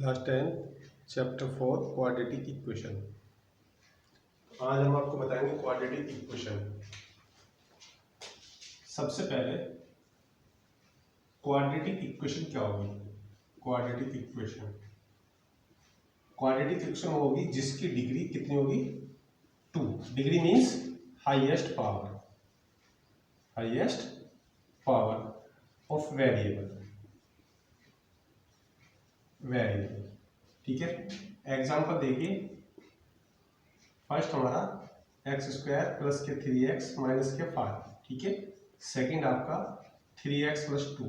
Class 10 chapter 4 quadratic equation. आज हम आपको बताएंगे क्वाड्रेटिक इक्वेशन। सबसे पहले क्वाड्रेटिक इक्वेशन क्या होगी? क्वाड्रेटिक इक्वेशन होगी जिसकी डिग्री कितनी होगी? 2। Degree means highest power of variable. ठीक है, एग्जाम्पल देखिए। फर्स्ट हमारा x² प्लस के 3x माइनस के 5, ठीक है। सेकंड आपका 3x प्लस 2।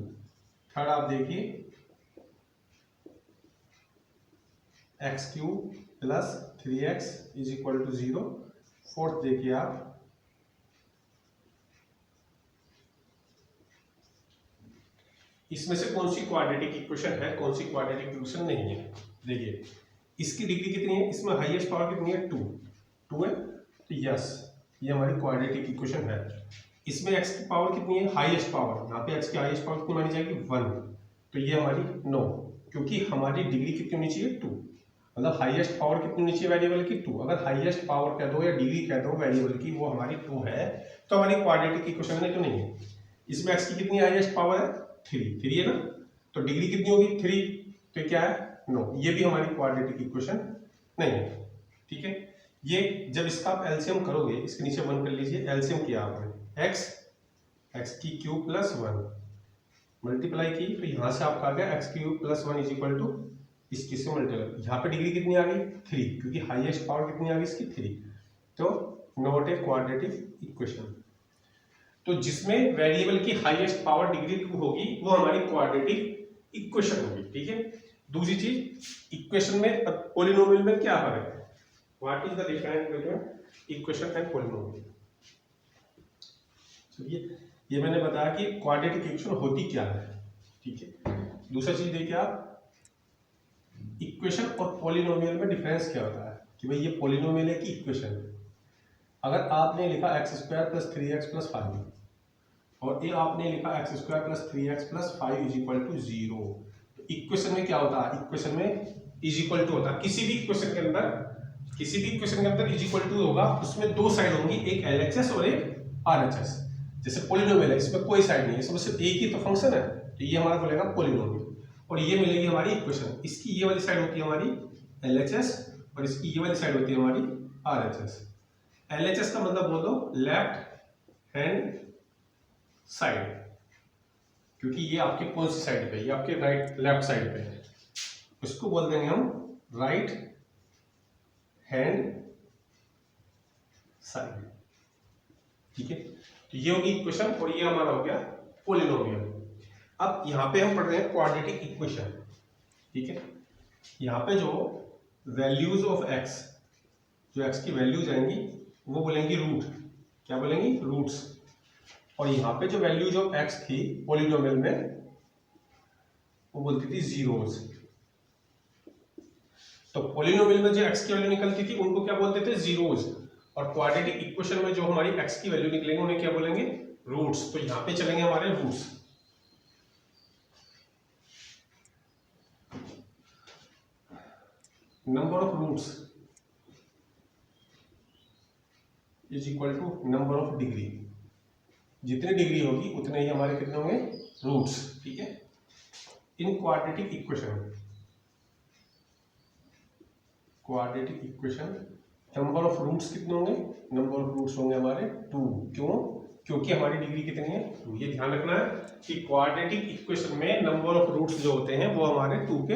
थर्ड आप देखिए x³ plus 3x is equal to 0। Fourth देखिए आप इसमें से कौन सी क्वाड्रेटिक इक्वेशन है, कौन सी क्वाड्रेटिक इक्वेशन नहीं है। देखिए इसकी डिग्री कितनी है, इसमें हाईएस्ट पावर कितनी है? 2 है, तो यस ये हमारी क्वाड्रेटिक इक्वेशन है। इसमें x की पावर कितनी है? Highest power. यहाँ पे x की हाईएस्ट पावर कितनी मानी जाएगी? 1। तो ये हमारी नो, क्योंकि हमारी डिग्री कितनी होनी चाहिए? 2। मतलब हाईएस्ट पावर कितनी होनी चाहिए वेरिएबल की? 2। अगर हाईएस्ट पावर कह दो या डिग्री कह दो वेरिएबल की वो हमारी 2 है तो हमारी क्वाड्रेटिक इक्वेशन में तो नहीं है। इसमें x की कितनी हाईएस्ट पावर है? 3 है ना, तो डिग्री कितनी होगी? 3। तो क्या है? नो, ये भी हमारी क्वाड्रेटिक इक्वेशन नहीं है। ठीक है, ये जब इसका आप एलसीएम करोगे, इसके नीचे 1 कर लीजिए। एलसीएम किया आपने x की क्यूब प्लस 1 मल्टीप्लाई की, तो यहां से आपका आ गया x cube plus 1 is equal to इसकी से मल्टीप्लाई। यहाँ पे डिग्री कितनी आ गई? 3, क्योंकि हाईएस्ट पावर कितनी आ गई इसकी? 3। तो नॉट ए क्वाड्रेटिक इक्वेशन। तो जिसमें वेरिएबल की हाईएस्ट पावर डिग्री 2 होगी वो हमारी क्वाड्रेटिक इक्वेशन होगी। ठीक है, दूसरी चीज इक्वेशन में पॉलिनोमियल में क्या फर्क है? What is the difference between equation and polynomial? चलिए, ये मैंने बताया कि क्वाड्रेटिक इक्वेशन होती क्या है। ठीक है, दूसरा चीज देखिए आप, इक्वेशन और पॉलिनोमियल में डिफरेंस क्या होता है कि भाई ये पॉलिनोमियल है कि इक्वेशन है। अगर आपने लिखा x² प्लस 3x प्लस 5 और ये आपने लिखा x² plus 3x plus 5 is equal to 0, तो इक्वेशन में क्या होता है? इक्वेशन में इज इक्वल टू होता है। किसी भी इक्वेशन के अंदर इज इक्वल टू होगा, उसमें दो साइड होंगी, एक LHS और एक RHS। जैसे पॉलिनोमियल है, इसमें कोई साइड नहीं है, इसमें सिर्फ एक ही तो फंक्शन है, तो ये हमारा बोलेगा पॉलिनोमियल। और ये मिलेगी हमारी इक्वेशन। इसकी ये वाली साइड होती है हमारी LHS और इसकी ये वाली साइड होती है हमारी RHS। LHS का मतलब बोल दो लेफ्ट हैंड साइड, क्योंकि ये आपके कौन सी साइड पे है? ये आपके लेफ्ट साइड पे है, उसको बोल देंगे हम राइट हैंड साइड। ठीक है, तो ये होगी इक्वेशन और ये हमारा हो गया पॉलिनोमियल। अब यहां पे हम पढ़ रहे हैं क्वाड्रेटिक इक्वेशन। ठीक है, यहां पे जो वैल्यूज ऑफ x, जो x की वैल्यूज आएंगी वो बोलेंगी रूट। क्या बोलेंगी? रूट्स। और यहाँ पे जो वैल्यूज ऑफ x थी पॉलिनोमियल में वो बोलती थी जीरोस। तो पॉलिनोमियल में जो x की वैल्यू निकलती थी उनको क्या बोलते थे? जीरोस। और क्वाड्रेटिक इक्वेशन में जो हमारी x की वैल्यू निकलेंगे उन्हें क्या बोलेंगे? रूट्स। तो यहाँ पे चलेंगे हमारे roots. Number of roots is equal to number of degree. जितनी डिग्री होगी उतने ही हमारे कितने होंगे? रूट्स। ठीक है, in quadratic equation number of roots कितने होंगे? नंबर ऑफ रूट्स होंगे हमारे 2। क्यों? क्योंकि हमारी डिग्री कितनी है? 2। ये ध्यान रखना है कि क्वाड्रेटिक इक्वेशन में नंबर ऑफ रूट्स जो होते हैं वो हमारे 2 के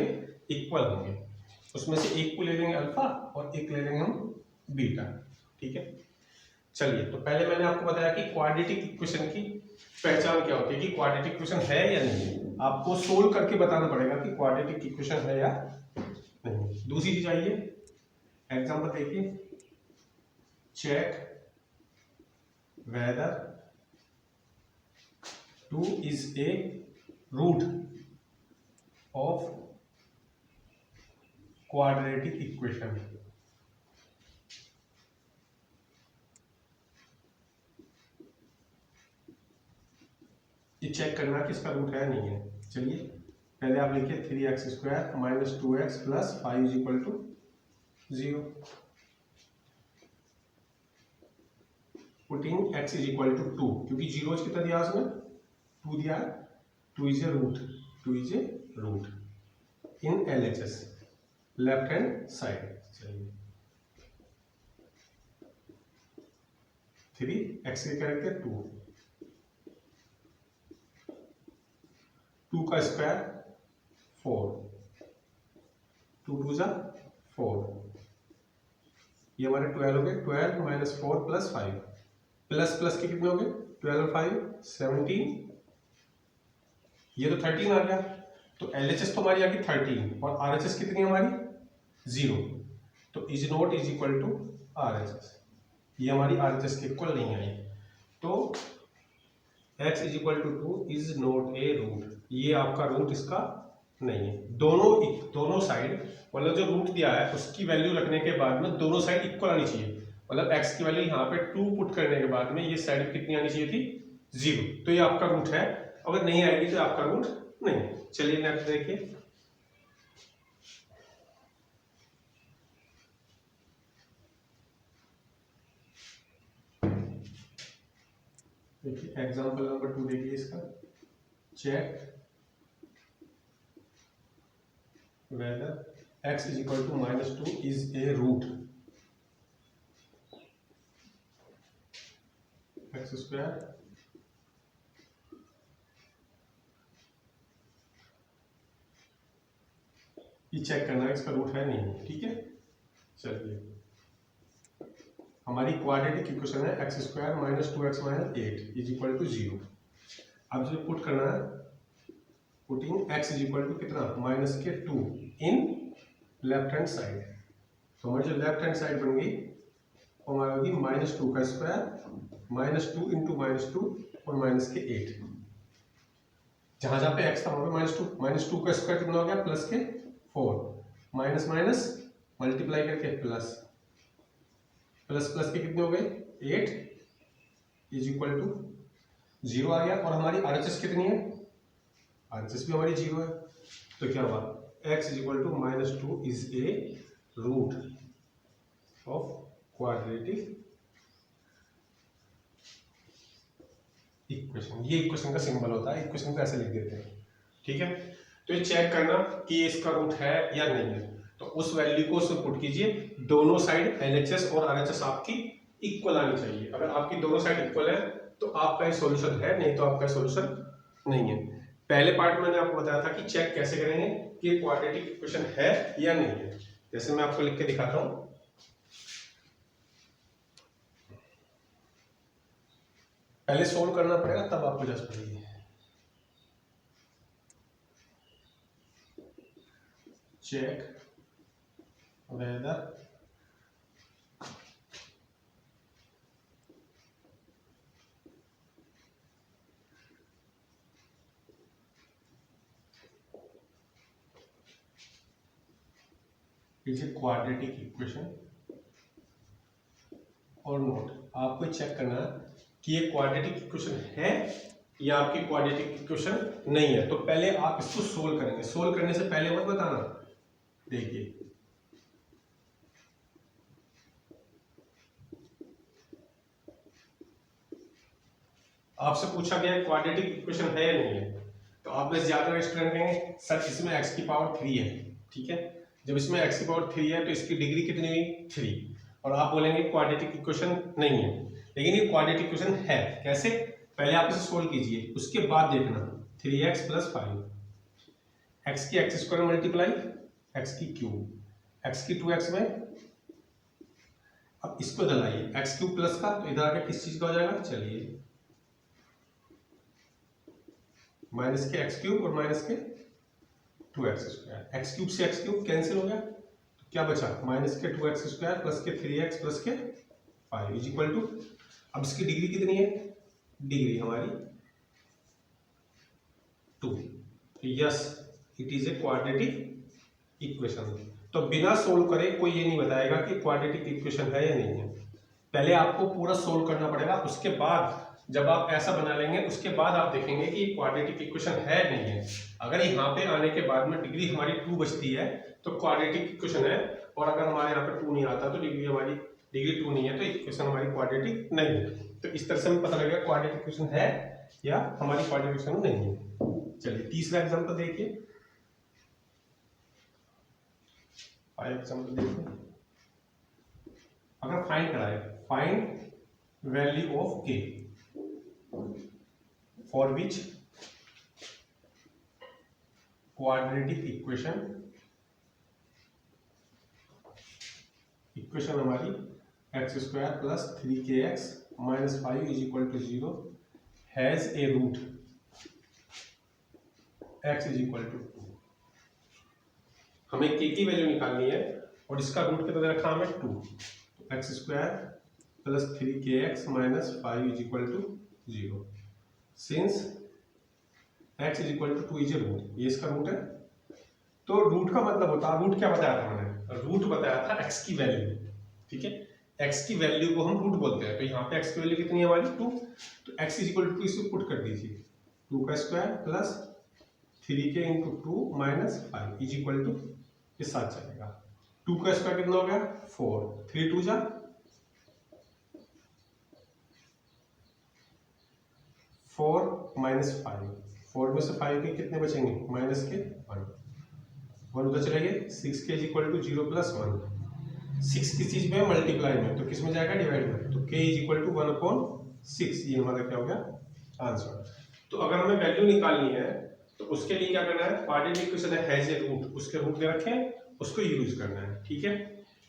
इक्वल होंगे। उसमें से एक को ले लेंगे अल्फा और एक ले लेंगे हम बीटा। ठीक है, चलिए, तो पहले मैंने आपको बताया कि क्वाड्रेटिक इक्वेशन की पहचान क्या होती है, कि क्वाड्रेटिक इक्वेशन है या नहीं। आपको सोल्व करके बताना पड़ेगा कि क्वाड्रेटिक इक्वेशन है या नहीं। दूसरी चीज आइए, एग्जांपल देखिए, check whether 2 is a root of quadratic equation. ये चेक करना कि इसका रूट है नहीं है। चलिए पहले आप लिखिए 3x² minus 2x plus 5 is equal to 0। Putting x is equal to 2, क्योंकि 0 कितना दिया उसने 2 दिया है, 2 is a root, 2 is a root in LHS left hand side. चलिए 3x के करेक्टर 2, 2 का स्क्वायर 4, 2 2 जा 4, ये हमारे 12 हो गए, 12 माइनस 4 प्लस 5, प्लस प्लस के कितने हो गए 12 और 5 17, ये तो 13 आ गया। तो LHS तो हमारी आ गई 13 और RHS कितनी है हमारी 0, तो is not is equal to RHS, ये हमारी RHS के इक्वल नहीं आई। तो x is equal to 2 is not a root, ये आपका रूट इसका नहीं है। दोनों साइड मतलब जो रूट दिया है उसकी वैल्यू रखने के बाद में दोनों साइड इक्वल आनी चाहिए, मतलब x की वैल्यू यहाँ पे 2 पुट करने के बाद में ये साइड कितनी आनी चाहिए थी 0, तो ये आपका रूट है। अगर नहीं आएगी तो आपका रूट नहीं है। चलिए नेक्स्ट देखिए, देखिए एग्जांपल नंबर 2 देखिए इसका, check whether x is equal to -2 is a root x², ये चेक करना है इसका रूट है नहीं, ठीक है। चलिए हमारी क्वाड्रेटिक इक्वेशन है x² minus 2x minus 8 is equal to 0। अब जो पुट करना है, putting x is equal to कितना -2 इन लेफ्ट हैंड साइड, तो हमारी जो लेफ्ट हैंड साइड बन गई वो हमारी होगी -2 का स्क्वायर -2 इंटू -2 और -8, जहां जहां पे x था वहां पे -2 का स्क्वायर कितना हो गया प्लस के 4, माइनस माइनस मल्टीप्लाई करके प्लस, प्लस प्लस के कितने हो गए 8 इज इक्वल टू 0 आ गया। और हमारी RHS कितनी है, RHS भी हमारी 0 है, तो क्या हुआ x is equal to -2 is a root of quadratic equation. ये इक्वेशन का सिंबल होता है, इक्वेशन को ऐसे लिख देते हैं, ठीक है। तो ये चेक करना कि ये इसका रूट है या नहीं है, तो उस वैल्यू को उसमें पुट कीजिए। दोनों साइड LHS और RHS आपकी इक्वल आनी चाहिए। अगर आपकी दोनों साइड इक्वल है तो आपका ये सॉल्यूशन है, नहीं तो आपका सॉल्यूशन नहीं है। पहले पार्ट में मैंने आपको बताया था कि चेक कैसे करेंगे कि क्वाड्रेटिक इक्वेशन है या नहीं है। जैसे मैं आपको लिख के दिखाता हूं, पहले सोल्व करना पड़ेगा तब आपको जज पड़ेगी। Check whether is a quadratic equation और नॉट। आपको चेक करना है कि ये क्वाड्रेटिक इक्वेशन है या आपकी क्वाड्रेटिक इक्वेशन नहीं है। तो पहले आप इसको सोल्व करेंगे, सोल्व करने से पहले मत बताना। देखिए आपसे पूछा गया क्वाड्रेटिक इक्वेशन है या नहीं है, तो आप में ज्यादा स्टूडेंट कहेंगे सर इसमें x की पावर 3 है, ठीक है। जब इसमें x की पावर 3 है तो इसकी डिग्री कितनी हुई 3, और आप बोलेंगे क्वाड्रेटिक इक्वेशन नहीं है। लेकिन ये क्वाड्रेटिक इक्वेशन है। कैसे, पहले आप इसे सोल्व कीजिए, उसके बाद देखना 3x प्लस 5, x की x² मल्टीप्लाई x की क्यूब, x की 2x में, अब इसको इधर लाइए x³ प्लस का, तो इधर आके किस चीज का हो जाएगा, चलिए माइनस के x³ और माइनस के 2x², x³ से x³ कैंसिल हो गया, तो क्या बचा माइनस के 2x² प्लस के 3x प्लस के 5 इज इक्वल टू, अब इसकी डिग्री कितनी है, डिग्री हमारी 2, yes it is a quadratic equation. तो बिना सोल्व करे कोई ये नहीं बताएगा कि क्वाड्रेटिक इक्वेशन है या नहीं है। पहले आपको पूरा सोल्व करना पड़ेगा, उसके बाद जब आप ऐसा बना लेंगे उसके बाद आप देखेंगे कि क्वाड्रेटिक इक्वेशन है नहीं है। अगर यहाँ पे आने के बाद में डिग्री हमारी 2 बचती है तो क्वाड्रेटिक इक्वेशन है, और अगर हमारे यहाँ पे 2 नहीं आता तो डिग्री 2 नहीं है तो इक्वेशन हमारी क्वाड्रेटिक नहीं है। तो इस तरह से हमें पता लगेगा क्वाड्रेटिक इक्वेशन है या हमारी क्वाड्रेटिक इक्वेशन नहीं है। चलिए तीसरा एग्जांपल देखिए, एग्जांपल देखिए। अगर फाइंड कराए, find value of k for which quadratic equation हमारी x square plus 3kx minus 5 is equal to 0 has a root x is equal to 2। हमें k की वैल्यू निकालनी है और इसका रूट कितना रखा हमें 2, तो x square plus 3kx minus 5 is equal to 0। Since x is equal to 2 is a root, ये इसका रूट है। तो रूट का मतलब होता है, रूट क्या बताया था मैंने, रूट बताया था x की वैल्यू, ठीक है। x की वैल्यू को हम रूट बोलते हैं। तो यहाँ पे x की वैल्यू कितनी है हमारी 2, तो x इज इक्वल टू 2 इसको पुट कर दीजिए, 2 का square plus 3k into 2 minus 5 is equal to, ये साथ चलेगा। 2 का स्क्वायर कितना हो गया 4, 3 2 जा 4 माइनस 5, 4 में से 5 के कितने बचेंगे माइनस के 1 उधर चले गए। 6 के इज इक्वल टू 0 प्लस 1, 6 किस चीज में मल्टीप्लाई में, तो किस में जाएगा डिवाइड में, तो k इज इक्वल टू 1/6, ये हमारा क्या हो गया आंसर। तो अगर हमें वैल्यू निकालनी है तो उसके लिए क्या करना है, quadratic equation has a root, उसके रूट में रखें, उसको यूज करना है, ठीक है।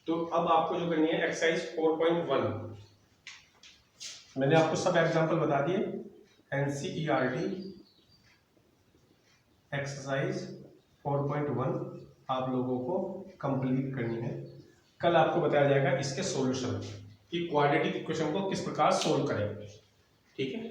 तो अब आपको जो करनी है एक्सरसाइज 4.1, मैंने आपको सब एग्जांपल बता दिए। NCERT एक्सरसाइज 4.1 आप लोगों को कंप्लीट करनी है। कल आपको बताया जाएगा इसके सॉल्यूशन कि क्वाड्रेटिक इक्वेशन को किस प्रकार सोल्व करें, ठीक है।